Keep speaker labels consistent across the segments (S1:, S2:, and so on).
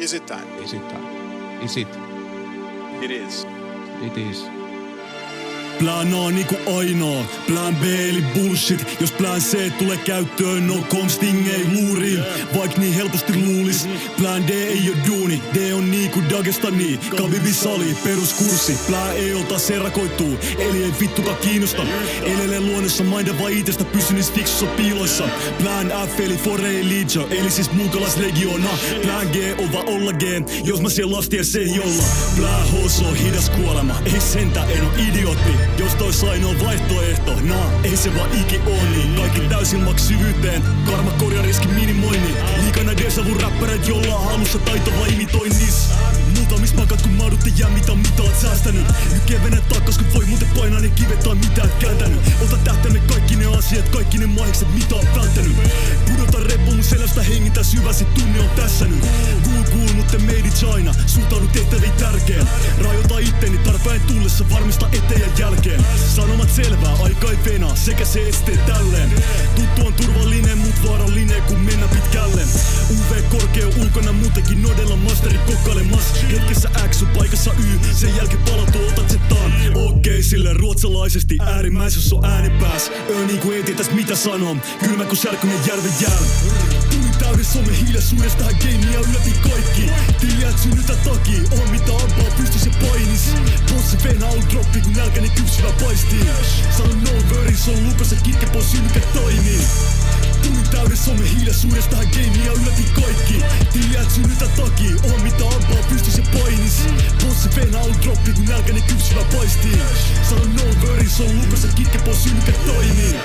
S1: Is it time?
S2: Is it time? Is it?
S1: It is.
S2: It is.
S3: Plan A niinku ainoa, plan B eli bullshit. Jos plan C tulee käyttöön, no komsting ei luuriin. Vaik niin helposti luulis, plan D ei oo duuni. D on niinku Dagestani, Kabibi sali, peruskurssi. Plan E ota serakoituu, eli ei vittuka kiinnosta. Elele luonnossa, mainda vaan itestä, pysy niissä fiksussa piiloissa. Plan F eli Foreign Legion, eli siis muukalaislegiona. Plan G on vaan olla G, jos mä siellä lastia se ei olla. Plan H on hidas kuolema, ei sentä, en oo idiootti. Jos tois ainoa vaihtoehto, ei se vaan iki oo niin. Kaikki täysin maks syvyyteen, karma korjaa riskin minimoinnin. Liikana desavun räppärät, jolla on halussa taitava imitoinnis. Muutamis makat kun maadutte jää mitä oot säästänyt. Nyt kevenät takkas kun voi muuten painaa ne kivet tai mitä et kääntänyt. Ota tähtämme kaikki ne asiat, kaikki ne maikset mitä oot välttänyt. Pudota reppu mun selästä, hengitä syvä, sit tunne on tässä nyt. Cool, mutta made in China, suhtaudu tehtäviin tärkeen. Rajoita itteni tarpeen tullessa, varmista eteen ja jälkeen. Sanomat selvää, aika ei venaa, sekä se estee tälleen. Tuttu on turvallinen, mut vaarallinen kun mennä pitkälle. UV korkea ulkona muutenkin nodella masteri kokkailemas. Hetkessä X on paikassa Y, sen jälkeen palautuu, otat se taan. Okei, silleen ruotsalaisesti äärimmäisyys on äänenpääs. Niinku ei tietäis mitä sanoo, kylmä kun särkynen järven jäällä. Tuli täyden somen hiljaisuudesta tähän gamea yllätin kaikki. Tiedät synnytä takia, on mitä ampaa pystys ja painis. Bossi venä on droppi kun nälkäni kypsyvä paistii. Sano no worry, se on lukas ja kitke pois mikä toimii. Tuli täyden somen hiljaisuudesta tähän gamea yllätin kaikki. Tiedät synnytä takia, on mitä ampaa pystys ja painis. Bossi venä on droppi kun nälkäni kypsyvä paistii. Sano no worry, se on lukas ja kitke pois mikä toimii.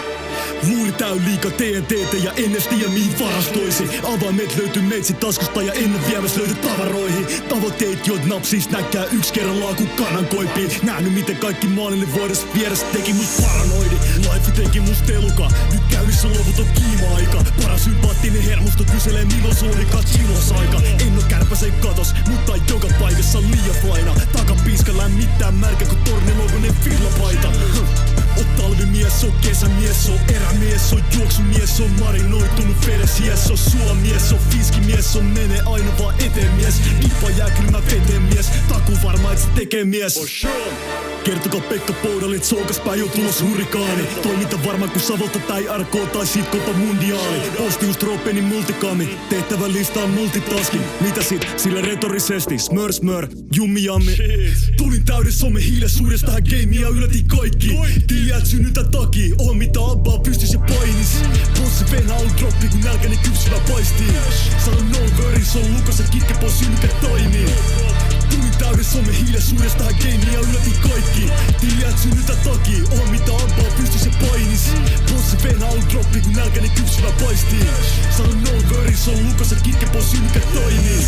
S3: Luuli täy liika TNTtä ja en edes tiedä mihin varastoisi. Avaimet löytyy meitsi taskusta ja ennen viemäs löyty tavaroihin. Tavoitteet joit napsis näkää yks kerrallaan kun kanan koipii. Nähnyt miten kaikki maallinen vuodessa vieressä teki must paranoidi. Life teki must eluka, nyt käynnissä loputon kiima-aika. Paras sympaattinen hermosto kyselee milloin suolikaan chilosaika. En oo kärpäsen katos, mutta joka paikassa liian faina. Takapiiska lämmittää märkä kun tornilogonen villapaita. Oot talvimies, on kesämies, on erämies, on juoksumies, on marinoitunut vedessä, yes, on suomimies, on fiskimies, on menee aina vaan eteen mies. Kippa jää kylmä veteen mies, takuu varma et se tekee mies. Kertokaa Pekka Poudalin, että soukaspää jo tulos hurrikaani. Toiminta varmaan kun Savolta tai RK tai sit Copa Mundiaali. Postius Dropeni multikami, tehtävän lista on multitasking. Mitä sit? Sillä retorisesti, smör, jummi jammi. Tulin täyden somen hiljaisuudesta tähän gamea yllätin kaikki. Tiedät synnytä takia, on mitä ampaa pystys ja painis. Bossi venä on droppi kun nälkäni kypsyvä paistii. Sano no worry, se on lukas ja kitke pois mikä toimii. Tulin täyden somen hiljaisuudesta tähän gamea yllätin kaikki. Tiedät synnytä takia, on mitä ampaa pystys ja painis. Bossi venä on droppi kun nälkäni kypsyvä paistii. Sano no worry, se on lukas ja kitke pois mikä toimii.